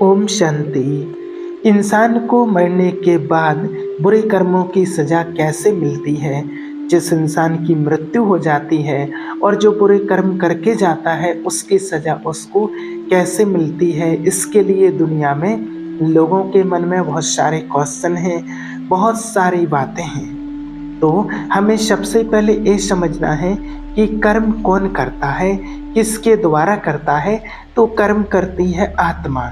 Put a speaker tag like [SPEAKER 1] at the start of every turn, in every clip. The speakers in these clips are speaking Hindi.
[SPEAKER 1] ओम शांति। इंसान को मरने के बाद बुरे कर्मों की सज़ा कैसे मिलती है? जिस इंसान की मृत्यु हो जाती है और जो बुरे कर्म करके जाता है उसकी सज़ा उसको कैसे मिलती है, इसके लिए दुनिया में लोगों के मन में बहुत सारे क्वेश्चन हैं, बहुत सारी बातें हैं। तो हमें सबसे पहले ये समझना है कि कर्म कौन करता है, किसके द्वारा करता है। तो कर्म करती है आत्मा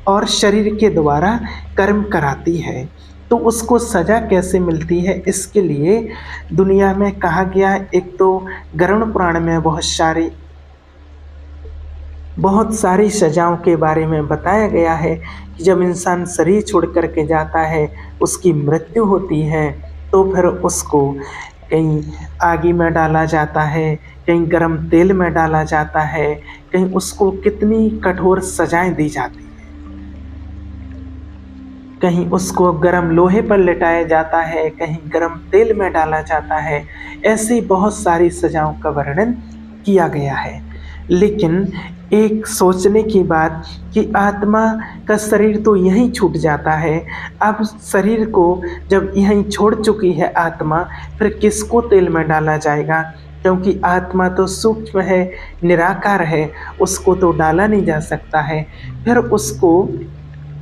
[SPEAKER 1] और शरीर के द्वारा कर्म कराती है। तो उसको सज़ा कैसे मिलती है, इसके लिए दुनिया में कहा गया, एक तो गरुड़ पुराण में बहुत सारी सज़ाओं के बारे में बताया गया है कि जब इंसान शरीर छोड़ कर के जाता है, उसकी मृत्यु होती है, तो फिर उसको कहीं आगी में डाला जाता है, कहीं गरम तेल में डाला जाता है, कहीं उसको कितनी कठोर सज़ाएं दी जाती हैं। कहीं उसको गरम लोहे पर लिटाया जाता है, कहीं गरम तेल में डाला जाता है। ऐसी बहुत सारी सज़ाओं का वर्णन किया गया है। लेकिन एक सोचने की बात कि आत्मा का शरीर तो यहीं छूट जाता है। अब शरीर को जब यहीं छोड़ चुकी है आत्मा, फिर किसको तेल में डाला जाएगा? क्योंकि आत्मा तो सूक्ष्म है, निराकार है, उसको तो डाला नहीं जा सकता है। फिर उसको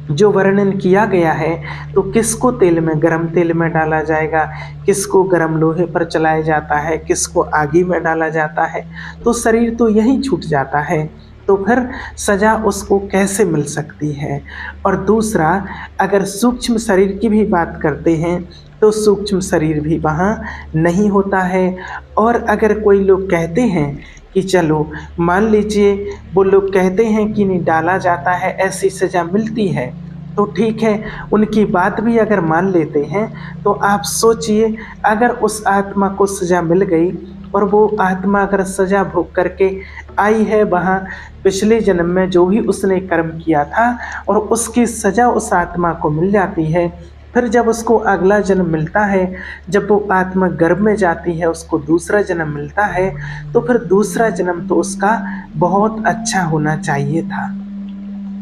[SPEAKER 1] जो वर्णन किया गया है, तो किसको गरम तेल में डाला जाएगा, किसको गरम लोहे पर चलाया जाता है, किसको आगी में डाला जाता है। तो शरीर तो यहीं छूट जाता है, तो फिर सज़ा उसको कैसे मिल सकती है? और दूसरा, अगर सूक्ष्म शरीर की भी बात करते हैं तो सूक्ष्म शरीर भी वहाँ नहीं होता है। और अगर कोई लोग कहते हैं कि चलो मान लीजिए, वो लोग कहते हैं कि नहीं डाला जाता है, ऐसी सज़ा मिलती है, तो ठीक है, उनकी बात भी अगर मान लेते हैं, तो आप सोचिए, अगर उस आत्मा को सज़ा मिल गई और वो आत्मा अगर सज़ा भोग करके आई है वहाँ पिछले जन्म में जो भी उसने कर्म किया था, और उसकी सज़ा उस आत्मा को मिल जाती है, फिर जब उसको अगला जन्म मिलता है, जब वो आत्मा गर्भ में जाती है, उसको दूसरा जन्म मिलता है, तो फिर दूसरा जन्म तो उसका बहुत अच्छा होना चाहिए था।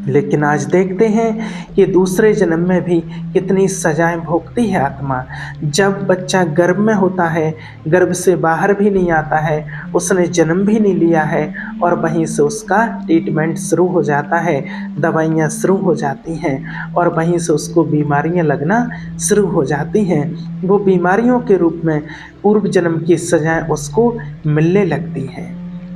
[SPEAKER 1] लेकिन आज देखते हैं कि दूसरे जन्म में भी कितनी सजाएं भोगती है आत्मा। जब बच्चा गर्भ में होता है, गर्भ से बाहर भी नहीं आता है, उसने जन्म भी नहीं लिया है, और वहीं से उसका ट्रीटमेंट शुरू हो जाता है, दवाइयाँ शुरू हो जाती हैं, और वहीं से उसको बीमारियाँ लगना शुरू हो जाती हैं। वो बीमारियों के रूप में पूर्व जन्म की सजाएं उसको मिलने लगती हैं।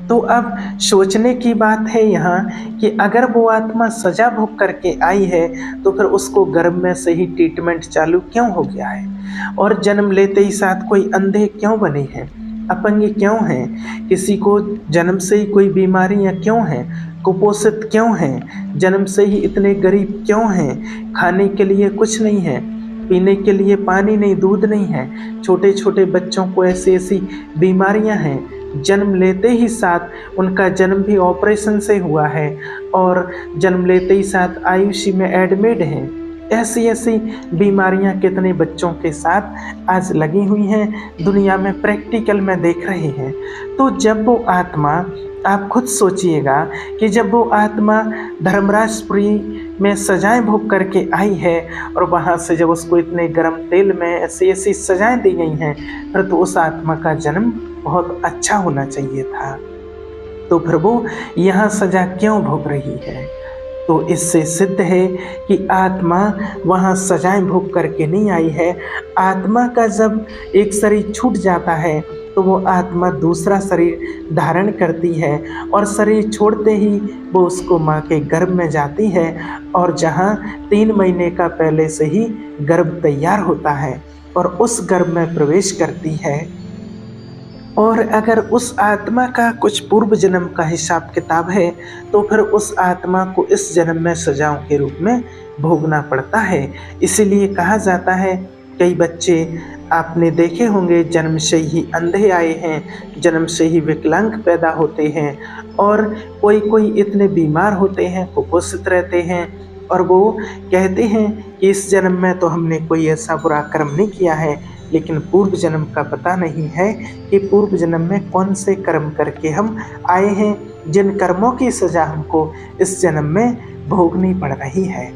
[SPEAKER 1] तो अब सोचने की बात है यहाँ कि अगर वो आत्मा सज़ा भोग करके आई है, तो फिर उसको गर्भ में से ही ट्रीटमेंट चालू क्यों हो गया है? और जन्म लेते ही साथ कोई अंधे क्यों बने हैं, अपंग क्यों हैं, किसी को जन्म से ही कोई बीमारियाँ क्यों हैं, कुपोषित क्यों हैं, जन्म से ही इतने गरीब क्यों हैं, खाने के लिए कुछ नहीं है, पीने के लिए पानी नहीं, दूध नहीं है, छोटे छोटे बच्चों को ऐसी ऐसी बीमारियां हैं, जन्म लेते ही साथ उनका जन्म भी ऑपरेशन से हुआ है, और जन्म लेते ही साथ आईसीयू में एडमिट हैं। ऐसी ऐसी बीमारियां कितने बच्चों के साथ आज लगी हुई हैं, दुनिया में प्रैक्टिकल में देख रहे हैं। तो जब वो आत्मा, आप खुद सोचिएगा कि जब वो आत्मा धर्मराजपुरी में सजाएं भोग करके आई है, और वहाँ से जब उसको इतने गर्म तेल में ऐसी ऐसी सजाएं दी गई हैं, फिर तो उस आत्मा का जन्म बहुत अच्छा होना चाहिए था। तो फिर वो यहाँ सजा क्यों भोग रही है? तो इससे सिद्ध है कि आत्मा वहाँ सजाएं भोग करके नहीं आई है। आत्मा का जब एक शरीर छूट जाता है, तो वो आत्मा दूसरा शरीर धारण करती है, और शरीर छोड़ते ही वो उसको माँ के गर्भ में जाती है, और जहाँ 3 महीने का पहले से ही गर्भ तैयार होता है, और उस गर्भ में प्रवेश करती है। और अगर उस आत्मा का कुछ पूर्व जन्म का हिसाब किताब है, तो फिर उस आत्मा को इस जन्म में सजाओं के रूप में भोगना पड़ता है। इसीलिए कहा जाता है, कई बच्चे आपने देखे होंगे जन्म से ही अंधे आए हैं, जन्म से ही विकलांग पैदा होते हैं, और कोई कोई इतने बीमार होते हैं, कुपोषित रहते हैं, और वो कहते हैं कि इस जन्म में तो हमने कोई ऐसा बुरा कर्म नहीं किया है, लेकिन पूर्व जन्म का पता नहीं है कि पूर्व जन्म में कौन से कर्म करके हम आए हैं, जिन कर्मों की सज़ा हमको इस जन्म में भोगनी पड़ रही है।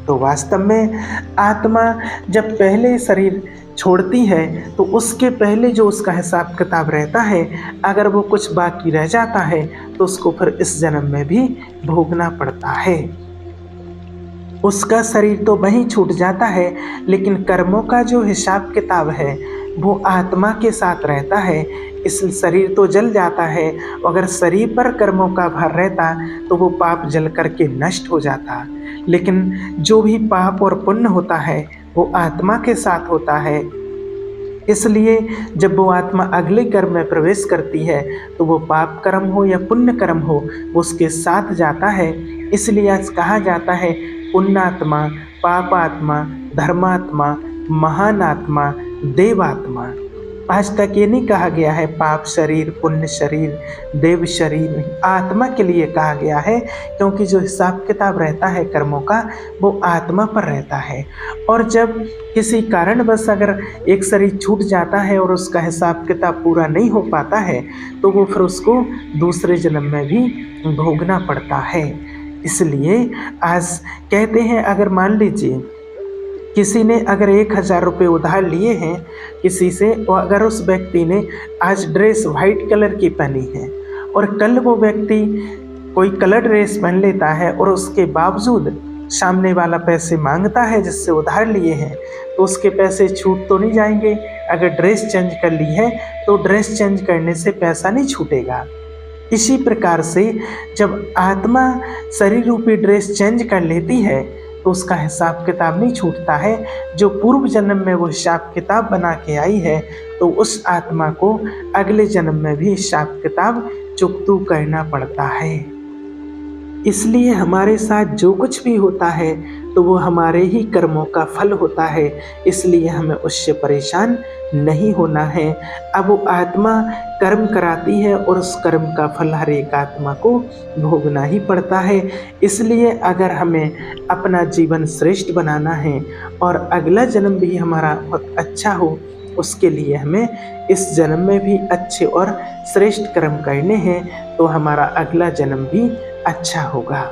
[SPEAKER 1] तो वास्तव में आत्मा जब पहले शरीर छोड़ती है तो उसके पहले जो उसका हिसाब किताब रहता है, अगर वो कुछ बाकी रह जाता है तो उसको फिर इस जन्म में भी भोगना पड़ता है। उसका शरीर तो वहीं छूट जाता है, लेकिन कर्मों का जो हिसाब किताब है वो आत्मा के साथ रहता है। इस शरीर तो जल जाता है, अगर शरीर पर कर्मों का भार रहता तो वो पाप जल करके नष्ट हो जाता, लेकिन जो भी पाप और पुण्य होता है वो आत्मा के साथ होता है। इसलिए जब वो आत्मा अगले कर्म में प्रवेश करती है तो वो पाप कर्म हो या पुण्य कर्म हो वो उसके साथ जाता है। इसलिए आज कहा जाता है पुण्यात्मा, पापात्मा, धर्मात्मा, महान आत्मा, देवात्मा। आज तक ये नहीं कहा गया है पाप शरीर, पुण्य शरीर, देव शरीर। आत्मा के लिए कहा गया है, क्योंकि जो हिसाब किताब रहता है कर्मों का वो आत्मा पर रहता है। और जब किसी कारणवश अगर एक शरीर छूट जाता है और उसका हिसाब किताब पूरा नहीं हो पाता है तो वो फिर उसको दूसरे जन्म में भी भोगना पड़ता है। इसलिए आज कहते हैं, अगर मान लीजिए किसी ने अगर 1000 रुपये उधार लिए हैं किसी से, और अगर उस व्यक्ति ने आज ड्रेस वाइट कलर की पहनी है और कल वो व्यक्ति कोई कलर ड्रेस पहन लेता है और उसके बावजूद सामने वाला पैसे मांगता है जिससे उधार लिए हैं, तो उसके पैसे छूट तो नहीं जाएंगे। अगर ड्रेस चेंज कर ली है तो ड्रेस चेंज करने से पैसा नहीं छूटेगा। इसी प्रकार से जब आत्मा शरीर रूपी ड्रेस चेंज कर लेती है तो उसका हिसाब किताब नहीं छूटता है। जो पूर्व जन्म में वो हिसाब किताब बना के आई है तो उस आत्मा को अगले जन्म में भी हिसाब किताब चुकतू करना पड़ता है। इसलिए हमारे साथ जो कुछ भी होता है तो वो हमारे ही कर्मों का फल होता है, इसलिए हमें उससे परेशान नहीं होना है। अब वो आत्मा कर्म कराती है और उस कर्म का फल हर एक आत्मा को भोगना ही पड़ता है। इसलिए अगर हमें अपना जीवन श्रेष्ठ बनाना है और अगला जन्म भी हमारा बहुत अच्छा हो, उसके लिए हमें इस जन्म में भी अच्छे और श्रेष्ठ कर्म करने हैं, तो हमारा अगला जन्म भी अच्छा होगा।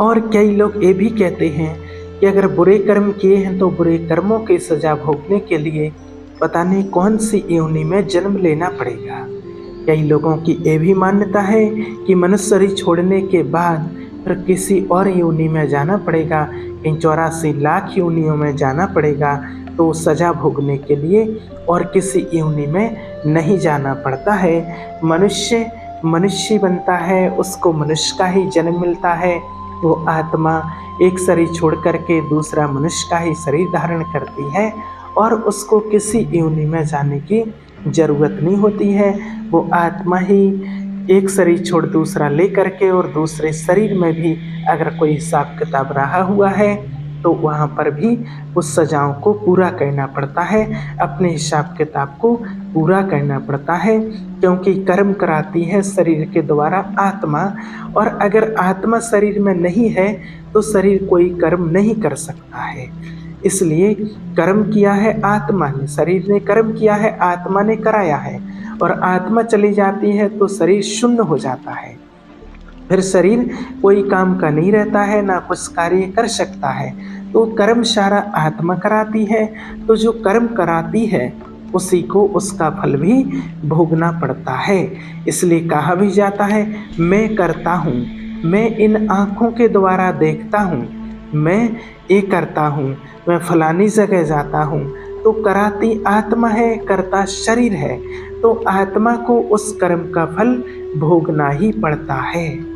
[SPEAKER 1] और कई लोग ये भी कहते हैं कि अगर बुरे कर्म किए हैं तो बुरे कर्मों की सजा भोगने के लिए पता नहीं कौन सी योनि में जन्म लेना पड़ेगा। कई लोगों की ये भी मान्यता है कि मनुष्य शरीर छोड़ने के बाद फिर किसी और योनि में जाना पड़ेगा, इन 84 लाख योनियों में जाना पड़ेगा, तो सजा भोगने के लिए और किसी योनि में नहीं जाना पड़ता है। मनुष्य बनता है, उसको मनुष्य का ही जन्म मिलता है। वो आत्मा एक शरीर छोड़ करके दूसरा मनुष्य का ही शरीर धारण करती है और उसको किसी योनि में जाने की ज़रूरत नहीं होती है। वो आत्मा ही एक शरीर छोड़ दूसरा ले करके और दूसरे शरीर में भी अगर कोई हिसाब किताब रहा हुआ है तो वहाँ पर भी उस सजाओं को पूरा करना पड़ता है, अपने हिसाब किताब को पूरा करना पड़ता है, क्योंकि कर्म कराती है शरीर के द्वारा आत्मा। और अगर आत्मा शरीर में नहीं है तो शरीर कोई कर्म नहीं कर सकता है। इसलिए कर्म किया है आत्मा ने, शरीर ने कर्म किया है, आत्मा ने कराया है, और आत्मा चली जाती है तो शरीर शून्य हो जाता है। फिर शरीर कोई काम का नहीं रहता है, ना कुछ कार्य कर सकता है। तो कर्म सारा आत्मा कराती है, तो जो कर्म कराती है उसी को उसका फल भी भोगना पड़ता है। इसलिए कहा भी जाता है, मैं करता हूँ, मैं इन आँखों के द्वारा देखता हूँ, मैं ये करता हूँ, मैं फलानी जगह जाता हूँ। तो कराती आत्मा है, करता शरीर है, तो आत्मा को उस कर्म का फल भोगना ही पड़ता है।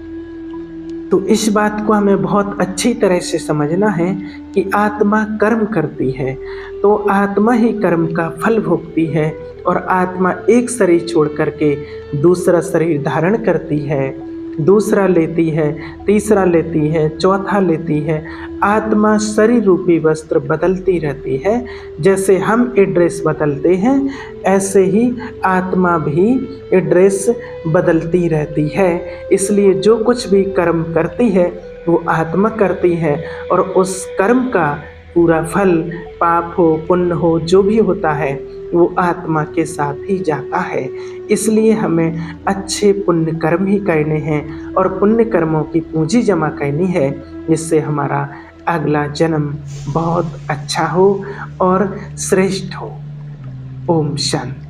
[SPEAKER 1] तो इस बात को हमें बहुत अच्छी तरह से समझना है कि आत्मा कर्म करती है तो आत्मा ही कर्म का फल भोगती है, और आत्मा एक शरीर छोड़ करके दूसरा शरीर धारण करती है, दूसरा लेती है, तीसरा लेती है, चौथा लेती है। आत्मा शरीर रूपी वस्त्र बदलती रहती है। जैसे हम ये ड्रेस बदलते हैं ऐसे ही आत्मा भी ये ड्रेस बदलती रहती है। इसलिए जो कुछ भी कर्म करती है वो आत्मा करती है, और उस कर्म का पूरा फल पाप हो पुण्य हो जो भी होता है वो आत्मा के साथ ही जाता है। इसलिए हमें अच्छे पुण्य कर्म ही करने हैं और पुण्य कर्मों की पूंजी जमा करनी है, जिससे हमारा अगला जन्म बहुत अच्छा हो और श्रेष्ठ हो। ओम शांति।